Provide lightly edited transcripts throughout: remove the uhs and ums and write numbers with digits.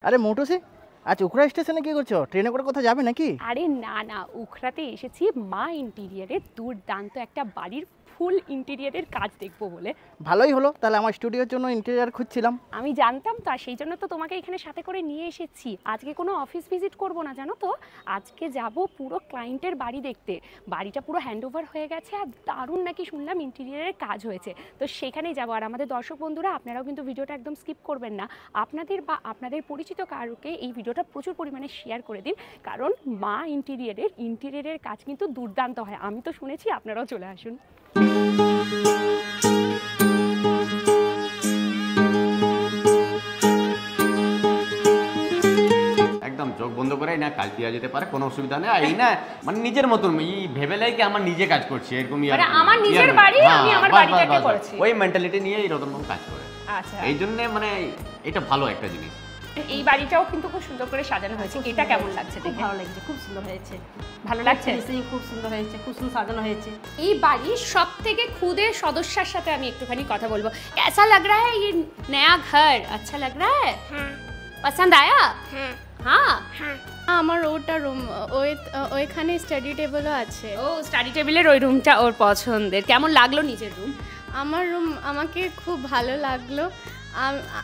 আরে মোটুসি, আজ উখড়া স্টেশনে কি করছো? ট্রেনে করে কোথাও যাবে নাকি? আরে না না, উখড়াতে এসেছি মা ইন্টিরিয়ারের দুর্দান্ত একটা বাড়ির ফুল ইন্টিরিয়ারের কাজ দেখবো বলে। ভালোই হলো, তাহলে আমার স্টুডিওর জন্য ইন্টেরিয়ার খুঁজছিলাম। আমি জানতাম তো, আর সেই জন্য তো তোমাকে এখানে সাথে করে নিয়ে এসেছি। আজকে কোনো অফিস ভিজিট করব না, জানো তো। আজকে যাব পুরো ক্লায়েন্টের বাড়ি দেখতে। বাড়িটা পুরো হ্যান্ডওভার হয়ে গেছে, আর দারুণ নাকি শুনলাম ইন্টিরিয়ারের কাজ হয়েছে। তো সেখানেই যাব। আর আমাদের দর্শক বন্ধুরা, আপনারাও কিন্তু ভিডিওটা একদম স্কিপ করবেন না। আপনাদের বা আপনাদের পরিচিত কারোকে এই ভিডিওটা প্রচুর পরিমাণে শেয়ার করে দিন, কারণ মা ইন্টিরিয়ারের কাজ কিন্তু দুর্দান্ত হয়। আমি তো শুনেছি, আপনারাও চলে আসুন। একদম চোখ বন্ধ করে না কাজ দেওয়া যেতে পারে, কোনো অসুবিধা নেই। আর এই না মানে নিজের মতন ভেবে লাই কি আমার নিজে কাজ করছি এরকম, মানে আমার নিজের বাড়ি, আমি আমার বাড়িটাকে করেছি। ওই মেন্টালিটি নিয়ে এই রকম কাজ করে। আচ্ছা, এই জন্য মানে এটা ভালো একটা জিনিস। এই বাড়িটাও কিন্তু খুব সুন্দর করে সাজানো হয়েছে। এটা কেমন লাগছে? খুব ভালো লাগছে, খুব সুন্দর হয়েছে। ভালো লাগছে? খুব সুন্দর হয়েছে, খুব সুন্দর সাজানো হয়েছে। এই বাড়ির সবথেকে খুদে সদস্যর সাথে আমি একটুখানি কথা বলবো। कैसा लग रहा है ये नया घर? अच्छा लग रहा है? हाँ। पसंद आया? हाँ। हाँ हाँ। আমার ওটা রুম, ওইখানে স্টাডি টেবিলও আছে। ও, স্টাডি টেবিলের ওই রুমটা ওর পছন্দের। কেমন লাগলো নিজের রুম? আমার রুম আমাকে খুব ভালো লাগলো।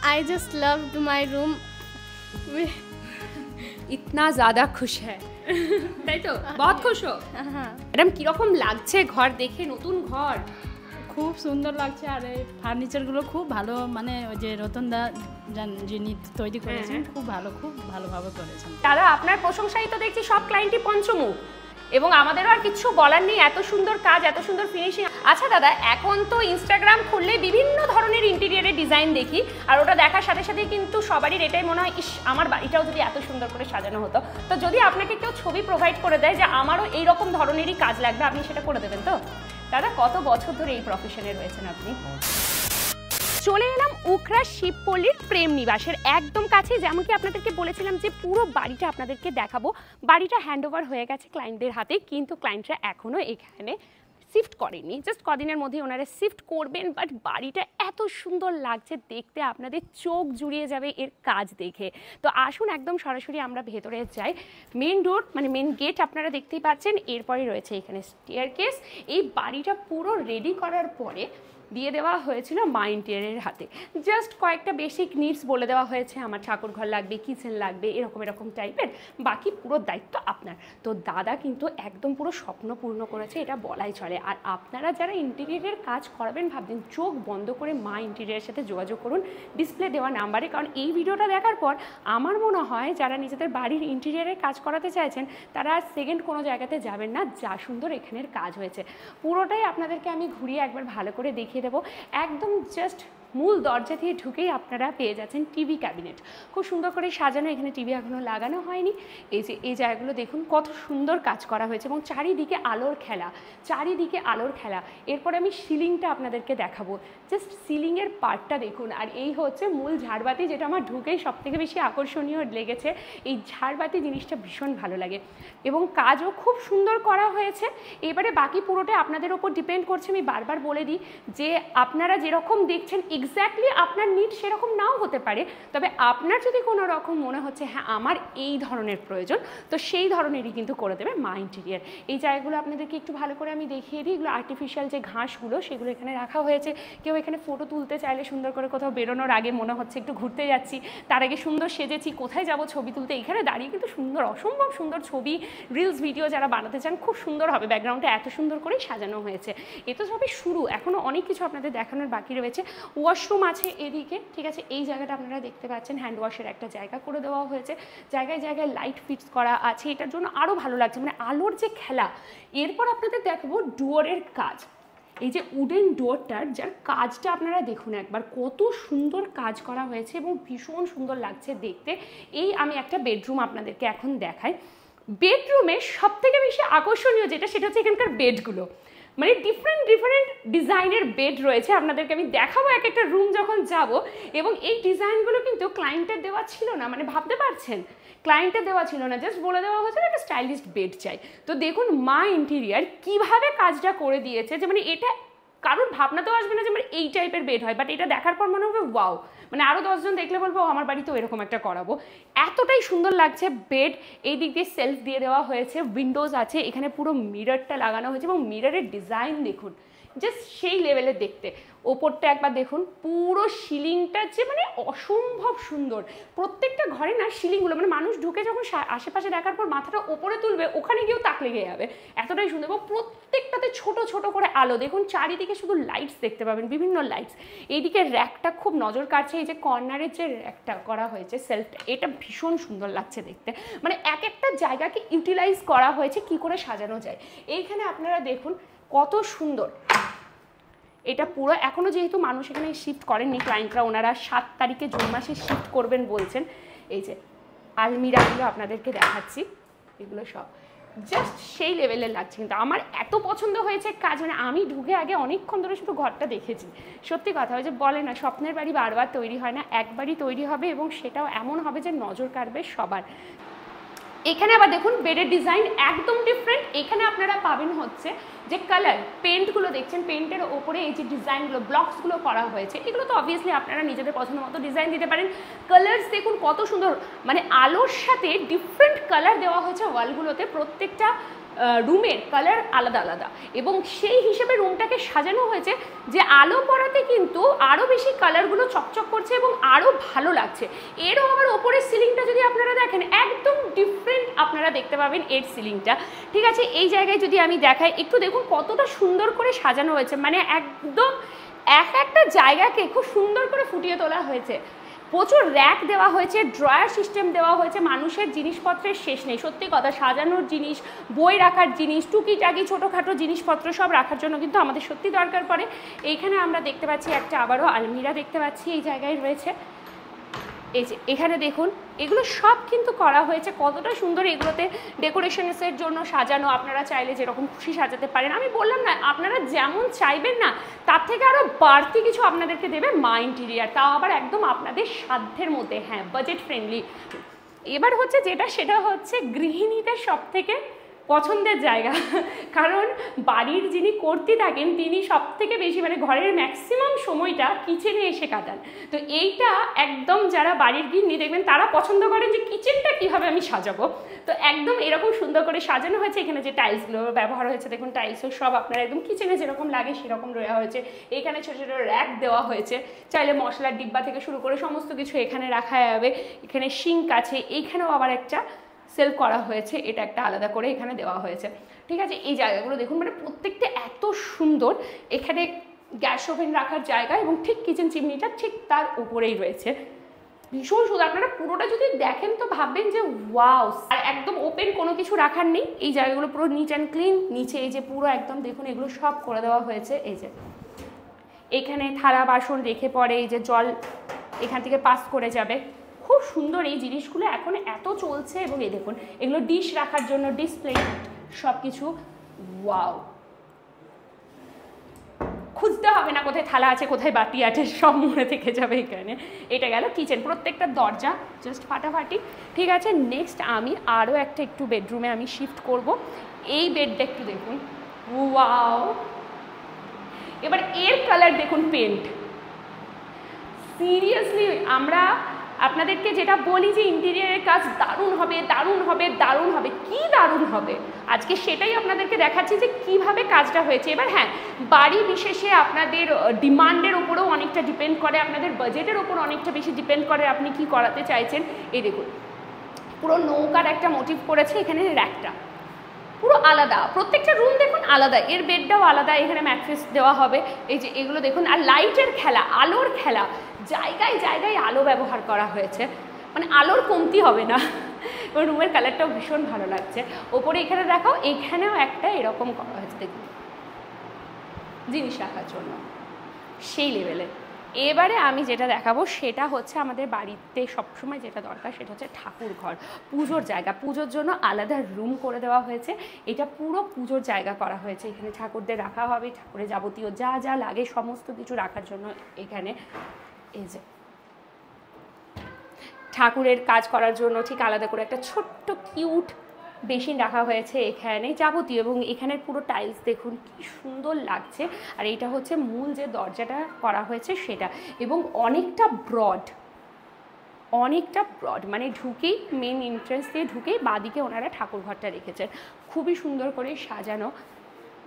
I just loved my room. इतना ज़्यादा खुश है, তাই তো? बहुत खुश हो? হ্যাঁ, ম্যাডাম কিরকম লাগছে ঘর দেখে? নতুন ঘর খুব সুন্দর লাগছে। আর এই ফার্নিচারগুলো খুব ভালো, মানে ওই যে রতনদা যিনি তৈরি করেছেন, খুব ভালোভাবে করেছেন। দাদা, আপনার প্রশংসাই তো দেখছি সব ক্লায়েন্টই পঞ্চমুখ, এবং আমাদেরও আর কিছু বলার নেই। এত সুন্দর কাজ, এত সুন্দর ফিনিশিং। আচ্ছা দাদা, এখন তো ইনস্টাগ্রাম খুললে বিভিন্ন ধরনের ইন্টেরিয়ারের ডিজাইন দেখি, আর ওটা দেখার সাথে সাথে কিন্তু সবারই এটাই মনে হয়, ইস আমার বাড়িটাও যদি এত সুন্দর করে সাজানো হতো। তো যদি আপনাকে কেউ ছবি প্রোভাইড করে দেয় যে আমারও এই রকম ধরনেরই কাজ লাগবে, আপনি সেটা করে দেবেন তো? দাদা, কত বছর ধরে এই প্রফেশনে রয়েছেন আপনি? চলে এলাম উখড়া শিবপল্লীর প্রেম নিবাসের একদম কাছে। যেমন কি আপনাদেরকে বলেছিলাম যে পুরো বাড়িটা আপনাদেরকে দেখাবো। বাড়িটা হ্যান্ডওভার হয়ে গেছে ক্লায়েন্টদের হাতে, কিন্তু ক্লায়েন্টরা এখনও এখানে শিফট করেনি। জাস্ট কদিনের মধ্যেই ওনারা শিফট করবেন। বাট বাড়িটা এত সুন্দর লাগছে দেখতে, আপনাদের চোখ জুড়িয়ে যাবে এর কাজ দেখে। তো আসুন একদম সরাসরি আমরা ভেতরে যাই। মেন ডোর মানে মেন গেট আপনারা দেখতেই পাচ্ছেন, এরপরে রয়েছে এখানে স্টেয়ারকেস। এই বাড়িটা পুরো রেডি করার পরে দিয়ে দেওয়া হয়েছিল মা ইন্টেরিয়ারের হাতে। জাস্ট কয়েকটা বেসিক নিডস বলে দেওয়া হয়েছে, আমার ঠাকুর ঘর লাগবে, কিচেন লাগবে, এরকম টাইপের। বাকি পুরো দায়িত্ব আপনার। তো দাদা কিন্তু একদম পুরো স্বপ্ন পূর্ণ করেছে, এটা বলাই চলে। আর আপনারা যারা ইন্টেরিয়ারের কাজ করাবেন ভাবছেন, চোখ বন্ধ করে মা ইন্টেরিয়ারের সাথে যোগাযোগ করুন ডিসপ্লে দেওয়া নাম্বারে। কারণ এই ভিডিওটা দেখার পর আমার মনে হয় যারা নিজেদের বাড়ির ইন্টেরিয়ারের কাজ করাতে চাইছেন, তারা আর সেকেন্ড কোনো জায়গাতে যাবেন না। যা সুন্দর এখানের কাজ হয়েছে, পুরোটাই আপনাদেরকে আমি ঘুরিয়ে একবার ভালো করে দেখিয়ে দেবো। একদম জাস্ট মূল দরজা দিয়ে ঢুকেই আপনারা পেয়ে যাচ্ছেন টিভি ক্যাবিনেট, খুব সুন্দর করে সাজানো। এখানে টিভি এখনও লাগানো হয়নি। এই যে এই জায়গাগুলো দেখুন কত সুন্দর কাজ করা হয়েছে, এবং চারিদিকে আলোর খেলা। এরপরে আমি সিলিংটা আপনাদেরকে দেখাবো। জাস্ট সিলিংয়ের পার্টটা দেখুন। আর এই হচ্ছে মূল ঝাড়বাতি, যেটা আমার ঢুকেই সবথেকে বেশি আকর্ষণীয় লেগেছে। এই ঝাড়বাতি জিনিসটা ভীষণ ভালো লাগে, এবং কাজও খুব সুন্দর করা হয়েছে। এবারে বাকি পুরোটা আপনাদের ওপর ডিপেন্ড করছে। আমি বারবার বলে দিই যে আপনারা যেরকম দেখছেন এক্স্যাক্টলি আপনার নিড সেরকম নাও হতে পারে, তবে আপনার যদি কোনো রকম মনে হচ্ছে হ্যাঁ আমার এই ধরনের প্রয়োজন, তো সেই ধরনেরই কিন্তু করে দেবে মা ইন্টেরিয়ার। এই জায়গাগুলো আপনাদেরকে একটু ভালো করে আমি দেখিয়ে দিই। এগুলো আর্টিফিশিয়াল যে ঘাসগুলো, সেগুলো এখানে রাখা হয়েছে। কেউ এখানে ফটো তুলতে চাইলে সুন্দর করে, কোথাও বেরোনোর আগে মনে হচ্ছে একটু ঘুরতে যাচ্ছি, তার আগে সুন্দর সেজেছি, কোথায় যাব ছবি তুলতে, এখানে দাঁড়িয়ে কিন্তু সুন্দর, অসম্ভব সুন্দর ছবি, রিলস, ভিডিও যারা বানাতে চান খুব সুন্দর হবে। ব্যাকগ্রাউন্ডটা এত সুন্দর করেই সাজানো হয়েছে। এ তো সবই শুরু, এখনও অনেক কিছু আপনাদের দেখানোর বাকি রয়েছে। ওয়াশরুম আছে এদিকে, ঠিক আছে। এই জায়গাটা আপনারা দেখতে পাচ্ছেন হ্যান্ড ওয়াশের একটা জায়গা করে দেওয়া হয়েছে। জায়গায় জায়গায় লাইট ফিক্স করা আছে, এটার জন্য আরও ভালো লাগছে, মানে আলোর যে খেলা। এরপর আপনাদের দেখাবো ডুয়োরের কাজ। এই যে উডেন ডোরটার যার কাজটা আপনারা দেখুন একবার, কত সুন্দর কাজ করা হয়েছে এবং ভীষণ সুন্দর লাগছে দেখতে। এই আমি একটা বেডরুম আপনাদেরকে এখন দেখাই। বেডরুমের সবথেকে বেশি আকর্ষণীয় যেটা, সেটা হচ্ছে এখানকার বেডগুলো। মানে ডিফারেন্ট ডিজাইনের বেড রয়েছে, আপনাদেরকে আমি দেখাবো এক একটা রুম যখন যাব। এবং এই ডিজাইনগুলো কিন্তু ক্লায়েন্টের দেওয়া ছিল না, মানে ভাবতে পারছেন ক্লায়েন্টের দেওয়া ছিল না, জাস্ট বলে দেওয়া হয়েছিল একটা স্টাইলিশ বেড চাই। তো দেখুন মা ইন্টেরিয়ার কিভাবে কাজটা করে দিয়েছে, যে মানে এটা কারণ ভাবনাতেও আসবে না যে আমার এই টাইপের বেড হয়, বাট এটা দেখার পর মনে হবে ওয়াও, মানে আরও 10 জন দেখলে বলবো আমার বাড়িতেও এরকম একটা করাবো। এতটাই সুন্দর লাগছে বেড। এই দিক দিয়ে সেলফ দিয়ে দেওয়া হয়েছে, উইন্ডোজ আছে, এখানে পুরো মিররটা লাগানো হয়েছে এবং মিররের ডিজাইন দেখুন জাস্ট সেই লেভেলের দেখতে। ওপরটা একবার দেখুন, পুরো সিলিংটা যে মানে অসম্ভব সুন্দর। প্রত্যেকটা ঘরে না সিলিংগুলো মানে মানুষ ঢুকে যখন আশেপাশে দেখার পর মাথাটা ওপরে তুলবে ওখানে গিয়েও তাক লেগে যাবে, এতটাই সুন্দর। এবং প্রত্যেকটাতে ছোট ছোট করে আলো দেখুন, চারিদিকে শুধু লাইটস দেখতে পাবেন, বিভিন্ন লাইটস। এইদিকে র্যাকটা খুব নজর কাটছে, এই যে কর্নারের যে র্যাকটা করা হয়েছে সেলফটা, এটা ভীষণ সুন্দর লাগছে দেখতে। মানে এক একটা জায়গাকে ইউটিলাইজ করা হয়েছে কি করে সাজানো যায়। এইখানে আপনারা দেখুন কত সুন্দর। এটা পুরো এখনও যেহেতু মানুষ এখানে শিফট করেননি ক্লায়েন্টরা, ওনারা 7 তারিখে জুন মাসে শিফট করবেন বলছেন। এই যে আলমিরাগুলো আপনাদেরকে দেখাচ্ছি, এগুলো সব জাস্ট সেই লেভেলের লাগছে। কিন্তু আমার এত পছন্দ হয়েছে কাজ, মানে আমি ঢুকে আগে অনেকক্ষণ ধরে শুধু ঘরটা দেখেছি। সত্যি কথা, ওই যে বলে না স্বপ্নের বাড়ি বারবার তৈরি হয় না, একবারই তৈরি হবে এবং সেটাও এমন হবে যে নজর কাড়বে সবার। এখানে আবার দেখুন বেডের ডিজাইন একদম ডিফারেন্ট। এখানে আপনারা পাবেন হচ্ছে যে কালার পেন্টগুলো দেখছেন, পেন্টের ওপরে এই যে ডিজাইনগুলো ব্লকসগুলো করা হয়েছে, এগুলো তো অবভিয়াসলি আপনারা নিজেদের পছন্দ মতো ডিজাইন দিতে পারেন। কালার্স দেখুন কত সুন্দর, মানে আলোর সাথে ডিফারেন্ট কালার দেওয়া হয়েছে ওয়ালগুলোতে, প্রত্যেকটা রুমের কালার আলাদা আলাদা এবং সেই হিসেবে রুমটাকে সাজানো হয়েছে যে আলো পড়াতে কিন্তু আরও বেশি কালারগুলো চকচক করছে এবং আরও ভালো লাগছে। এরও আবার ওপরের সিলিংটা যদি আপনারা দেখেন একদম ডিফারেন্ট আপনারা দেখতে পাবেন এর সিলিংটা। ঠিক আছে, এই জায়গায় যদি আমি দেখাই একটু দেখুন কতটা সুন্দর করে সাজানো হয়েছে, মানে একদম এক একটা জায়গাকে খুব সুন্দর করে ফুটিয়ে তোলা হয়েছে। প্রচুর র্যাক দেওয়া হয়েছে, ড্রয়ার সিস্টেম দেওয়া হয়েছে, মানুষের জিনিসপত্রের শেষ নেই। সত্যি কথা, সাজানোর জিনিস, বই রাখার জিনিস, টুকিটাকি ছোটোখাটো জিনিসপত্র সব রাখার জন্য কিন্তু আমাদের সত্যি দরকার পড়ে। এইখানে আমরা দেখতে পাচ্ছি একটা আবারও আলমিরা দেখতে পাচ্ছি এই জায়গায় রয়েছে। এই যে এখানে দেখুন এগুলো সব কিন্তু করা হয়েছে, কতটা সুন্দর। এগুলোতে ডেকোরেশনসের জন্য সাজানো, আপনারা চাইলে যেরকম খুশি সাজাতে পারেন। আমি বললাম না, আপনারা যেমন চাইবেন না তার থেকে আরও বাড়তি কিছু আপনাদেরকে দেবে মা ইন্টেরিয়ার, তাও আবার একদম আপনাদের সাধ্যের মধ্যে, হ্যাঁ বাজেট ফ্রেন্ডলি। এবার হচ্ছে যেটা, সেটা হচ্ছে গৃহিণীদের সব থেকে পছন্দের জায়গা, কারণ বাড়ির যিনি কর্ত্রী থাকেন তিনি সব থেকে বেশি মানে ঘরের ম্যাক্সিমাম সময়টা কিচেনে এসে কাটান। তো এইটা একদম যারা বাড়ির গৃহিণী দেখবেন তারা পছন্দ করেন যে কিচেনটা কীভাবে আমি সাজাবো। তো একদম এরকম সুন্দর করে সাজানো হয়েছে। এখানে যে টাইলসগুলো ব্যবহার হয়েছে দেখুন, টাইলসও সব আপনারা একদম কিচেনে যেরকম লাগে সেরকম দেওয়া হয়েছে। এখানে ছোটো ছোটো র্যাক দেওয়া হয়েছে, চাইলে মশলার ডিব্বা থেকে শুরু করে সমস্ত কিছু এখানে রাখা যাবে। এখানে সিঙ্ক আছে, এইখানেও আবার একটা সেল করা হয়েছে, এটা একটা আলাদা করে এখানে দেওয়া হয়েছে। ঠিক আছে, এই জায়গাগুলো দেখুন মানে প্রত্যেকটা এত সুন্দর। এখানে গ্যাস ওভেন রাখার জায়গা এবং ঠিক কিচেন চিমনিটা ঠিক তার উপরেই রয়েছে, ভীষণ সুন্দর। আপনারা পুরোটা যদি দেখেন তো ভাববেন যে ওয়াও। আর একদম ওপেন কোনো কিছু রাখার নেই, এই জায়গাগুলো পুরো নিট অ্যান্ড ক্লিন। নিচে এই যে পুরো একদম দেখুন এগুলো সব করে দেওয়া হয়েছে। এই যে এখানে থালা বাসন রেখে পরে এই যে জল এখান থেকে পাস করে যাবে, খুব সুন্দর এই জিনিসগুলো এখন এত চলছে। এবং এই দেখুন এগুলো ডিশ রাখার জন্য ডিসপ্লে সব কিছু, ওয়াও। খুঁজতে হবে না কোথায় থালা আছে কোথায় বাটি আছে, সব মনে থেকে যাবে এখানে। এটা গেল কিচেন, প্রত্যেকটা দরজা জাস্ট ফাটাফাটি। ঠিক আছে, নেক্সট আমি আরও একটা একটু বেডরুমে আমি শিফট করব। এই বেডটা একটু দেখুন, ওয়াও। এবার এর কালার দেখুন, পেন্ট। সিরিয়াসলি আমরা আপনাদেরকে যেটা বলি যে ইন্টেরিয়ারের কাজ দারুণ হবে, দারুণ হবে, দারুণ হবে, কি দারুণ হবে আজকে সেটাই আপনাদেরকে দেখাচ্ছি যে কিভাবে কাজটা হয়েছে। এবার হ্যাঁ, বাড়ি বিশেষে আপনাদের ডিমান্ডের উপরেও অনেকটা ডিপেন্ড করে, আপনাদের বাজেটের ওপর অনেকটা বেশি ডিপেন্ড করে আপনি কি করাতে চাইছেন। এই দেখুন পুরো নৌকার একটা মোটিভ করেছে, এখানে র্যাকটা পুরো আলাদা, প্রত্যেকটা রুম দেখুন আলাদা, এর বেডটাও আলাদা, এখানে ম্যাট্রেস দেওয়া হবে। এই যে এগুলো দেখুন, আর লাইটের খেলা, আলোর খেলা, জায়গায় জায়গায় আলো ব্যবহার করা হয়েছে, মানে আলোর কমতি হবে না। রুমের কালারটাও ভীষণ ভালো লাগছে। ওপরে এখানে দেখাও, এখানেও একটা এরকম করা হয়েছে দেখুন জিনিস রাখার জন্য, সেই লেভেলে। এবারে আমি যেটা দেখাবো সেটা হচ্ছে আমাদের বাড়িতে সবসময় যেটা দরকার সেটা হচ্ছে ঠাকুর ঘর, পুজোর জায়গা। পুজোর জন্য আলাদা রুম করে দেওয়া হয়েছে, এটা পুরো পুজোর জায়গা করা হয়েছে। এখানে ঠাকুরদের রাখা হবে, ঠাকুরের যাবতীয় যা যা লাগে সমস্ত কিছু রাখার জন্য এখানে। এই যে ঠাকুরের কাজ করার জন্য ঠিক আলাদা করে একটা ছোট্ট কিউট বেসিন রাখা হয়েছে এখানে যাবতীয়, এবং এখানের পুরো টাইলস দেখুন কি সুন্দর লাগছে। আর এইটা হচ্ছে মূল যে দরজাটা করা হয়েছে সেটা, এবং অনেকটা ব্রড মানে ঢুকেই মেন এন্ট্রান্স দিয়ে ঢুকেই বাঁদিকে ওনারা ঠাকুরঘরটা রেখেছেন, খুবই সুন্দর করে সাজানো।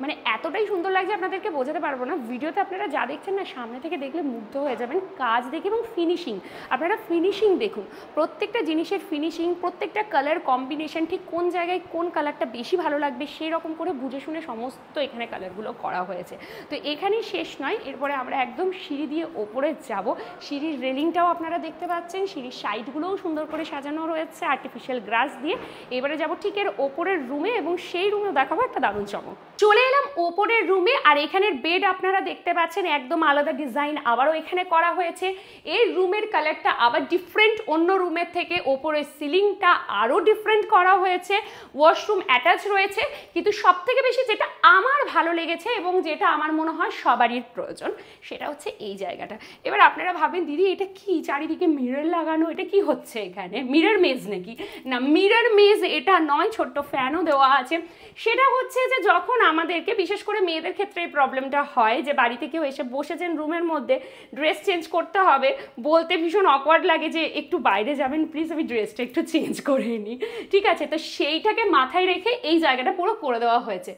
মানে এতটাই সুন্দর লাগছে আপনাদেরকে বোঝাতে পারবো না, ভিডিওতে আপনারা যা দেখছেন না সামনে থেকে দেখলে মুগ্ধ হয়ে যাবেন কাজ দেখে। এবং ফিনিশিং, আপনারা ফিনিশিং দেখুন, প্রত্যেকটা জিনিসের ফিনিশিং, প্রত্যেকটা কালার কম্বিনেশন, ঠিক কোন জায়গায় কোন কালারটা বেশি ভালো লাগবে সেই রকম করে বুঝে শুনে সমস্ত এখানে কালারগুলো করা হয়েছে। তো এখানেই শেষ নয়, এরপরে আমরা একদম সিঁড়ি দিয়ে ওপরে যাব। সিঁড়ির রেলিংটাও আপনারা দেখতে পাচ্ছেন, সিঁড়ির সাইডগুলোও সুন্দর করে সাজানো রয়েছে আর্টিফিশিয়াল গ্রাস দিয়ে। এবারে যাব ঠিক এর ওপরের রুমে, এবং সেই রুমেও দেখাবো একটা দারুণ চমক। চলে এলাম ওপরের রুমে, আর এখানের বেড আপনারা দেখতে পাচ্ছেন একদম আলাদা ডিজাইন আবারও এখানে করা হয়েছে। এই রুমের কালারটা আবার ডিফারেন্ট অন্য রুমের থেকে, ওপরের সিলিংটা আরও ডিফারেন্ট করা হয়েছে, ওয়াশরুম অ্যাটাচ রয়েছে। কিন্তু সব থেকে বেশি যেটা আমার ভালো লেগেছে এবং যেটা আমার মনে হয় সবারই প্রয়োজন, সেটা হচ্ছে এই জায়গাটা। এবার আপনারা ভাবেন দিদি এটা কি, চারিদিকে মিরর লাগানো, এটা কি হচ্ছে এখানে, মিরর মেজ নাকি? না, মিরর মেজ এটা নয়, ছোট্ট ফ্যানও দেওয়া আছে। সেটা হচ্ছে যে যখন আমাদেরকে, বিশেষ করে মেয়েদের ক্ষেত্রে এই প্রবলেমটা হয় যে বাড়িতে কেউ এসে বসেছেন রুমের মধ্যে, ড্রেস চেঞ্জ করতে হবে, বলতে ভীষণ অকওয়ার্ড লাগে যে একটু বাইরে যাবেন প্লিজ, আমি ড্রেসটা একটু চেঞ্জ করে নিই, ঠিক আছে? তো সেইটাকে মাথায় রেখে এই জায়গাটা পুরো করে দেওয়া হয়েছে।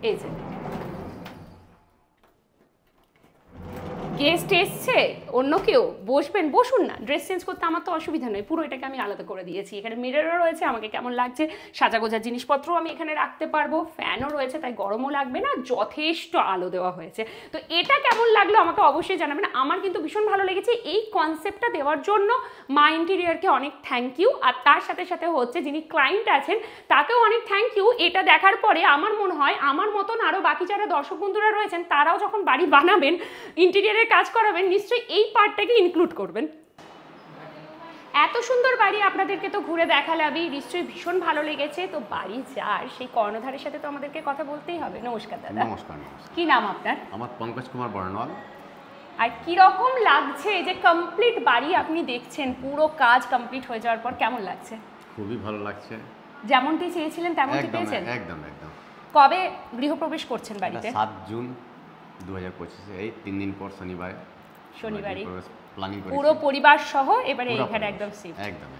এই যে গেস্ট এসছে, অন্য কেউ বসবেন, বসুন না, ড্রেস চেঞ্জ করতে আমার তো অসুবিধা নেই, পুরো এটাকে আমি আলাদা করে দিয়েছি। এখানে মিররও রয়েছে, আমাকে কেমন লাগছে সাজাগোজার জিনিসপত্রও আমি এখানে রাখতে পারবো, ফ্যানও রয়েছে তাই গরমও লাগবে না, যথেষ্ট আলো দেওয়া হয়েছে। তো এটা কেমন লাগলো আমাকে অবশ্যই জানাবেন। আমার কিন্তু ভীষণ ভালো লেগেছে এই কনসেপ্টটা দেওয়ার জন্য মা ইন্টেরিয়রকে অনেক থ্যাংক ইউ। আর তার সাথে সাথে হচ্ছে যিনি ক্লায়েন্ট আছেন তাকেও অনেক থ্যাংক ইউ। এটা দেখার পরে আমার মনে হয় আমার মতন আরও বাকি যারা দর্শক বন্ধুরা রয়েছেন তারাও যখন বাড়ি বানাবেন, ইন্টেরিয়রের কাজ করাবেন, নিশ্চয়ই এই পার্টটাকে ইনক্লুড করবেন। এত সুন্দর বাড়ি আপনাদেরকে তো ঘুরে দেখালামই, নিশ্চয়ই ভীষণ ভালো লেগেছে। তো বাড়ি যার সেই কর্ণধারের সাথে তো আমাদেরকে কথা বলতেই হবে। নমস্কার দাদা। নমস্কার। কি নাম আপনার? আমার পঙ্কজ কুমার বর্ণওয়াল। আর কিরকম লাগছে যে কমপ্লিট বাড়ি আপনি দেখছেন, পুরো কাজ কমপ্লিট হয়ে যাওয়ার পর কেমন লাগছে? খুবই ভালো লাগছে, যেমনটি চেয়েছিলেন তেমনটি পেয়েছেন? একদম একদম। কবে গৃহপ্রবেশ করছেন বাড়িতে? 7 জুন 2025, এই 3 দিন পর শনিবারই প্ল্যানিং করেছি পুরো পরিবার সহ। এবারে এখানে একদম শিফট। একদম।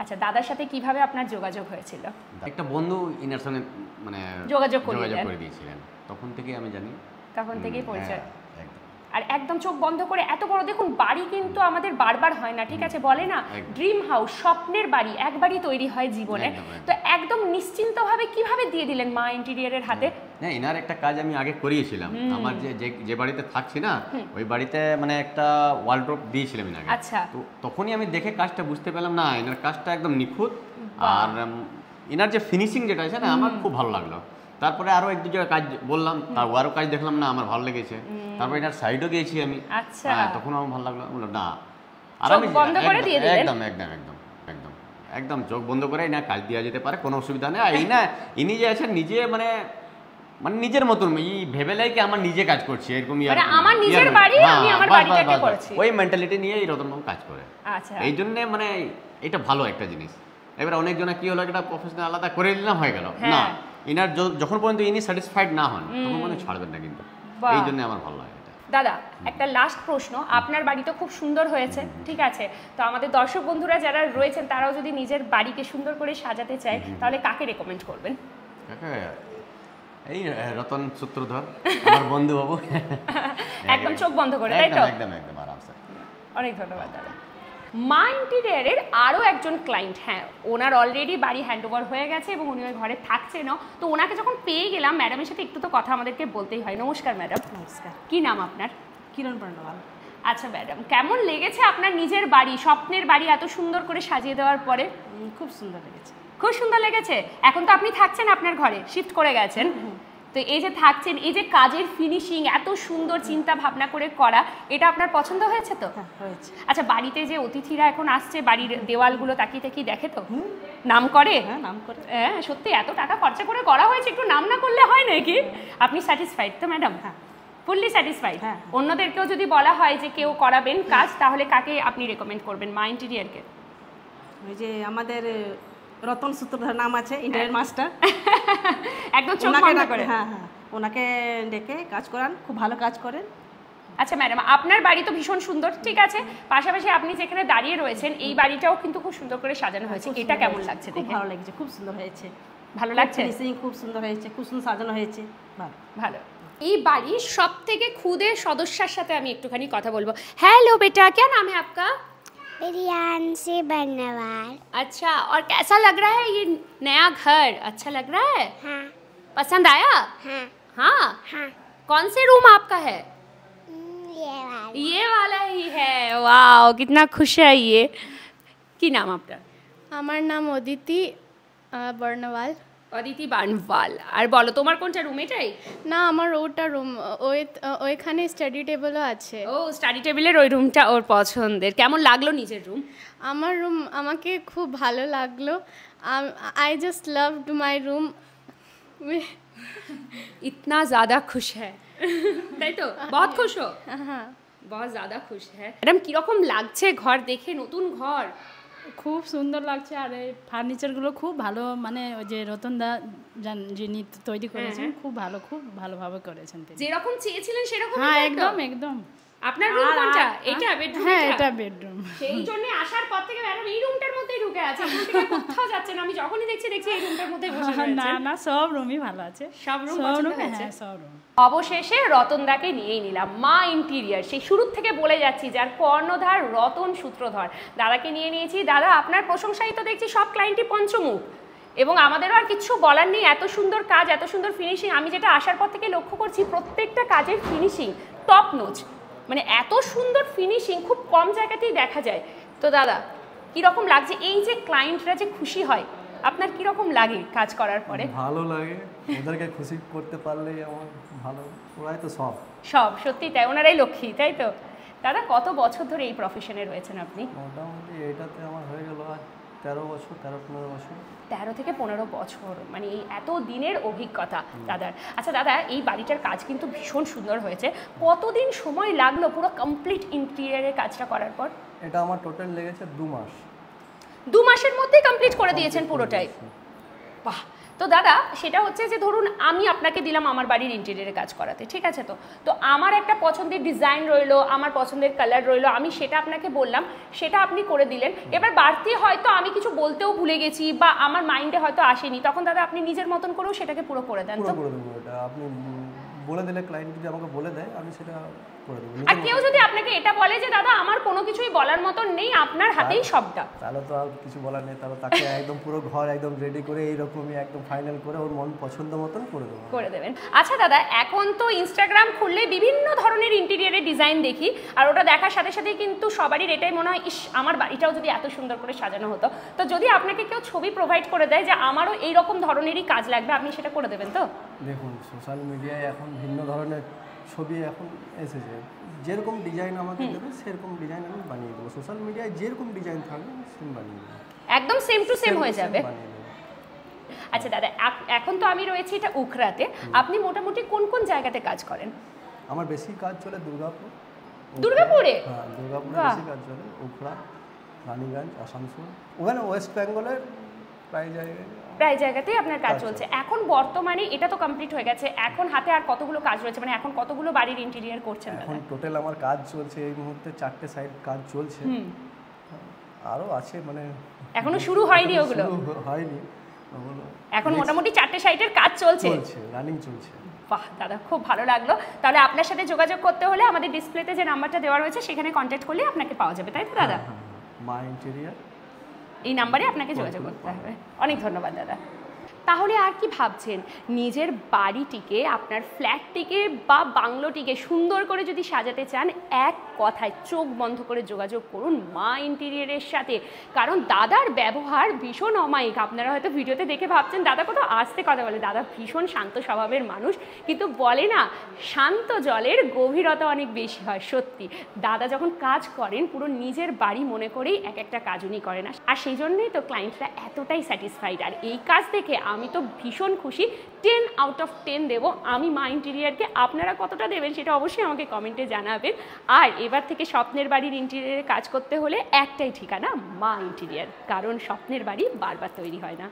আচ্ছা, দাদার সাথে কিভাবে আপনার যোগাযোগ হয়েছিল? একটা বন্ধু ইনার সঙ্গে মানে যোগাযোগ করে দিয়েছিলেন, তখন থেকে আমি জানি, তখন থেকেই পরিচয়। একদম। আর একদম চোখ বন্ধ করে এত বড়, দেখুন বাড়ি কিন্তু আমাদের বারবার হয় না, ঠিক আছে? বলে না ড্রিম হাউস, স্বপ্নের বাড়ি একবারই তৈরি হয় জীবনে। তো একদম নিশ্চিন্তভাবে কিভাবে দিয়ে দিলেন মা ইন্টেরিয়রের হাতে? না, এনার একটা কাজ আমি আগে করিয়েছিলাম, আমার যে বাড়িতে থাকছি না ওই বাড়িতে মানে একটা ওয়ার্ডরোব দিয়েছিলাম এনাকে। আচ্ছা। তো তখনই আমি দেখে কাজটা বুঝতে পেলাম না এনার কাজটা একদম নিখুঁত, আর এনার যে ফিনিশিং যেটা আছে না আমার খুব ভালো লাগলো। তারপরে আরো এক দু জায়গায় কাজ বললাম, তার আরো কাজ দেখলাম না আমার ভালো লেগেছে, তারপর এটার সাইডও গিয়েছি আমি। আচ্ছা। তখন আমার ভালো লাগলো, বললাম না, আর আমি বন্ধ করে দিয়ে দিলেন? একদম একদম একদম একদম একদম চোখ বন্ধ করে না কাজ দেওয়া যেতে পারে, কোনো অসুবিধা নেই। আর এই না ইনি যে আছেন নিজে মানে নিজের মতন, এই ভেবে লাই কি আমার নিজে কাজ করছি এরকম, মানে আমার নিজের বাড়ি, আমি আমার বাড়িটাকে করেছি, ওই মেন্টালিটি নিয়ে এই রতনবাবু কাজ করে। আচ্ছা। এই জন্য মানে এটা ভালো একটা জিনিস। এবার অনেকজনা কি হলো, একটা প্রফেশনাল আলাদা করে নিলাম হয়ে গেল না, ইনার যখন পর্যন্ত ইনি স্যাটিসফাইড না হন তখন মনে ছাড়বেন না, কিন্তু এই জন্য আমার ভালো লাগে। দাদা একটা লাস্ট প্রশ্ন, আপনার বাড়ি তো খুব সুন্দর হয়েছে, ঠিক আছে? তো আমাদের দর্শক বন্ধুরা যারা রয়েছেন তারাও যদি নিজের বাড়িকে সুন্দর করে সাজাতে চায় তাহলে কাকে রেকমেন্ড করবেন? এই রতন সূত্রধর, আমার বন্ধু বাবু। একদম চোখ বন্ধ করে, তাই তো? একদম একদম আরামসে। অনেক ধন্যবাদ দাদা। মা ইন্টেরিয়রের আরও একজন ক্লায়েন্ট, হ্যাঁ ওনার অলরেডি বাড়ি হ্যান্ডওভার হয়ে গেছে এবং উনি ওই ঘরে থাকছেনও। তো ওনাকে যখন পেয়ে গেলাম, ম্যাডামের সাথে একটু তো কথা আমাদেরকে বলতেই হয়। নমস্কার ম্যাডাম। নমস্কার। কি নাম আপনার? কিরণ বর্ণওয়াল। আচ্ছা ম্যাডাম, কেমন লেগেছে আপনার নিজের বাড়ি, স্বপ্নের বাড়ি এত সুন্দর করে সাজিয়ে দেওয়ার পরে? খুব সুন্দর লেগেছে। খুব সুন্দর লেগেছে। এখন তো আপনি থাকছেন আপনার ঘরে, শিফট করে গেছেন, তো এই যে থাকছেন, এই যে কাজের ফিনিশিং এত সুন্দর চিন্তা ভাবনা করে করা, এটা আপনার পছন্দ হয়েছে তো? হয়েছে। আচ্ছা, বাড়িতে যে অতিথিরা এখন আসছে বাড়ির দেওয়ালগুলো তাকিয়ে তাকিয়ে দেখে তো, নাম করে? হ্যাঁ, নাম করে। হ্যাঁ সত্যি এত টাকা খরচা করে করা হয়েছে, একটু নাম না করলে হয় নাকি? আপনি স্যাটিসফাইড তো ম্যাডাম? হ্যাঁ, ফুললি স্যাটিসফাইড। হ্যাঁ। অন্যদেরকেও যদি বলা হয় যে কেউ করাবেন কাজ, তাহলে কাকে আপনি রেকমেন্ড করবেন মা ইন্টেরিয়রকে? ওই যে আমাদের রতন সূত্রধর নাম আছে, ইন্টারিয়ার মাস্টার। একদম চোখ বন্ধ করে। হ্যাঁ হ্যাঁ, ওনাকে ডেকে কাজ করান, খুব ভালো কাজ করেন। আচ্ছা ম্যাডাম, আপনার বাড়ি তো ভীষণ সুন্দর, ঠিক আছে, পাশাপাশি আপনি যেখানে দাঁড়িয়ে রয়েছেন এই বাড়িটাও কিন্তু খুব সুন্দর করে সাজানো হয়েছে, এটা কেমন লাগছে খুব দেখে? ভালো লাগছে, খুব সুন্দর হয়েছে। ভালো লাগছে? ফিনিশিং খুব সুন্দর হয়েছে, খুব সুন্দর সাজানো হয়েছে, ভালো। ভালো। এই বাড়ির সব থেকে খুদে সদস্যার সাথে আমি একটুখানি কথা বলবো। হ্যালো বেটা, क्या नाम है आपका? प्रियांशी बर्नवाल। अच्छा, और कैसा लग रहा है ये नया घर? अच्छा लग रहा है? हाँ पसंद आया? हाँ हाँ। हाँ। कौन से रूम आपका है? ये वाला। ये वाला ही है। वाओ, कितना खुश है ये। কি নাম আপনার? আমার নাম অদিতি বর্ণওয়াল। অদিতি বানওয়াল। আর বলো, তোমার কোনটা রুম? এটাই? না, আমার ওটা রুম, ওইখানে স্টাডি টেবিলও আছে। ও, স্টাডি টেবিলের ওই রুমটা ওর পছন্দের। কেমন লাগলো নিজের রুম? আমার রুম আমাকে খুব ভালো লাগলো। I just loved my room. इतना ज़्यादा खुश है তাই তো? बहुत खुश हो? হ্যাঁ, बहुत ज़्यादा खुश है। ম্যাডাম, কিরকম লাগছে ঘর দেখে, নতুন ঘর? খুব সুন্দর লাগছে, আর এই ফার্নিচারগুলো খুব ভালো, মানে ওই যে রতনদা যিনি তৈরি করেছেন খুব ভালো, খুব ভালোভাবে করেছেন তিনি। যেরকম চেয়েছিলেন সেরকম? হ্যাঁ, একদম একদম। আপনার রুম কোনটা? এটা বেডরুম? হ্যাঁ, এটা বেডরুম। সেই জন্য আসার পর থেকে ম্যাডাম এই রুমটার মধ্যেই ঢুকে আছে, এখান থেকে কোথাও যাচ্ছে না। আমি যখনই দেখছি এই রুমটার মধ্যেই বসে রয়েছে। না না, সব রুমই ভালো আছে, সব রুম পছন্দ হয়েছে? হ্যাঁ, সব রুম। অবশেষে রতনদাকে নিয়েই নিলাম। মা ইন্টেরিয়ার, সেই শুরুর থেকে বলে যাচ্ছি, যার কর্ণধার রতন সূত্রধর, দাদাকে নিয়ে নিয়েছি। দাদা, আপনার প্রশংসাই তো দেখছি সব ক্লায়েন্টই পঞ্চমুখ, এবং আমাদেরও আর কিছু বলার নেই। এত সুন্দর কাজ, এত সুন্দর ফিনিশিং। আমি যেটা আসার পর থেকে লক্ষ্য করছি, প্রত্যেকটা কাজের ফিনিশিং টপ নোচ, মানে এত সুন্দর ফিনিশিং খুব কম জায়গাতেই দেখা যায়। তো দাদা, কীরকম লাগছে? এই যে ক্লায়েন্টরা যে খুশি হয়, আপনার কীরকম লাগে কাজ করার পরে? ভালো লাগে, ওদেরকে খুশি করতে পারলেই আমার ভালো। ওরাই তো সব সত্যি তাই, ওনারাই লক্ষ্মী, তাই তো? দাদা, কত বছর ধরে এই প্রফেশনে রয়েছেন আপনি? মোটামুটি এটাতে আমার হয়ে গেল 13 বছর, 13-15 বছর। 13 থেকে 15 বছর, মানে এই এত দিনের অভিজ্ঞতা দাদার। আচ্ছা দাদা, এই বাড়িটার কাজ কিন্তু ভীষণ সুন্দর হয়েছে। কতদিন সময় লাগলো পুরো কমপ্লিট ইন্টেরিয়ারের কাজটা করার পর? এটা আমার টোটাল লেগেছে 2 মাস। 2 মাসের মধ্যেই কমপ্লিট করে দিয়েছেন পুরোটাই? বাহ। তো দাদা, সেটা হচ্ছে যে ধরুন আমি আপনাকে দিলাম আমার বাড়ির ইন্টেরিয়ারে কাজ করাতে, ঠিক আছে? তো আমার একটা পছন্দের ডিজাইন রইলো, আমার পছন্দের কালার রইলো, আমি সেটা আপনাকে বললাম, সেটা আপনি করে দিলেন। এবার বাড়তি হয়তো আমি কিছু বলতেও ভুলে গেছি বা আমার মাইন্ডে হয়তো আসেনি, তখন দাদা আপনি নিজের মতন করেও সেটাকে পুরো করে দেন তো? করে দেবো। এটা আপনি বলে দিলে, ক্লায়েন্ট যদি আমাকে বলে দেয়, আমি সেটা করে দেবো। আর কেউ যদি আপনাকে এটা বলে যে দাদা আমার কোনো কিছুই বলার মতন নেই, আপনার হাতেই সবটা, তাহলে তো আর কিছু বলার নেই। তাহলে তাকে একদম পুরো ঘর একদম রেডি করে এইরকমই একদম ফাইনাল করে ওর মন পছন্দ মতন করে দেবেন। আচ্ছা দাদা, এখন তো ইনস্টাগ্রাম খুললে বিভিন্ন ধরনের ইন্টেরিয়ারের ডিজাইন দেখি, আর ওটা দেখার সাথে সাথেই কিন্তু সবারই এটাই মনে হয়, ইস আমার বাড়িটাও যদি এত সুন্দর করে সাজানো হতো। তো যদি আপনাকে কেউ ছবি প্রোভাইড করে দেয় যে আমারও এইরকম ধরনেরই কাজ লাগবে, আপনি সেটা করে দেবেন তো? দেখুন, সোশ্যাল মিডিয়ায় এখন ভিন্ন ধরনের ছবি এখন এসেছে। যেরকম ডিজাইন আমাকে দেবে সেরকম ডিজাইন আমি বানিয়ে দেবো। সোশ্যাল মিডিয়ায় যেরকম ডিজাইন থাকবে সেম বানিয়ে দেবো, একদম সেম টু সেম হয়ে যাবে। বানিয়ে দেবো। আচ্ছা দাদা, এখন তো আমি রয়েছি এটা উখরাতে, আপনি মোটামুটি কোন কোন জায়গাতে কাজ করেন? আমার বেশি কাজ চলে দুর্গাপুর। দুর্গাপুরে? হ্যাঁ, দুর্গাপুরে বেশি কাজ চলে। উখরা, রানীগঞ্জ, আসানসোল, ওখানে ওয়েস্ট বেঙ্গলের প্রায় জায়গাতেই আপনার কাজ চলছে। এখন বর্তমানে এটা তো কমপ্লিট হয়ে গেছে, এখন হাতে আর কতগুলো কাজ রয়েছে, মানে এখন কতগুলো বাড়ির ইন্টেরিয়ার করছেন? এখন টোটাল আমার কাজ চলছে এই মুহূর্তে 4টে সাইড কাজ চলছে, আরও আছে, মানে এখনো শুরু হয়নি ওগুলো? হয়নি ওগুলো, এখন মোটামুটি 4টে সাইডের কাজ চলছে, রানিং চলছে। বাহ দাদা, খুব ভালো লাগলো। তাহলে আপনার সাথে যোগাযোগ করতে হলে আমাদের ডিসপ্লেতে যে নাম্বারটা দেওয়া রয়েছে সেখানে কন্ট্যাক্ট করলে আপনাকে পাওয়া যাবে, তাই তো দাদা? মা ইন্টেরিয়ার, এই নাম্বারে আপনাকে যোগাযোগ করতে হবে। অনেক ধন্যবাদ দাদা। তাহলে আর কি ভাবছেন, নিজের বাড়িটিকে, আপনার ফ্ল্যাটটিকে বা বাংলোটিকে সুন্দর করে যদি সাজাতে চান, এক কথায় চোখ বন্ধ করে যোগাযোগ করুন মা ইন্টেরিয়ারের সাথে। কারণ দাদার ব্যবহার ভীষণ অমায়িক। আপনারা হয়তো ভিডিওতে দেখে ভাবছেন দাদা কত আস্তে কথা বলে, দাদা ভীষণ শান্ত স্বভাবের মানুষ, কিন্তু বলে না শান্ত জলের গভীরতা অনেক বেশি হয়। সত্যি দাদা যখন কাজ করেন পুরো নিজের বাড়ি মনে করেই এক একটা কাজ উনি করেন, আর সেই জন্যই তো ক্লায়েন্টরা এতটাই স্যাটিসফাইড। আর এই কাজ দেখে আমি তো ভীষণ খুশি, 10 আউট অফ 10 দেবো আমি মা ইন্টেরিয়ারকে। আপনারা কতটা দেবেন সেটা অবশ্যই আমাকে কমেন্টে জানাবেন। আর এবার থেকে স্বপ্নের বাড়ির ইন্টেরিয়ারে কাজ করতে হলে একটাই ঠিকানা, মা ইন্টেরিয়ার, কারণ স্বপ্নের বাড়ি বারবার তৈরি হয় না।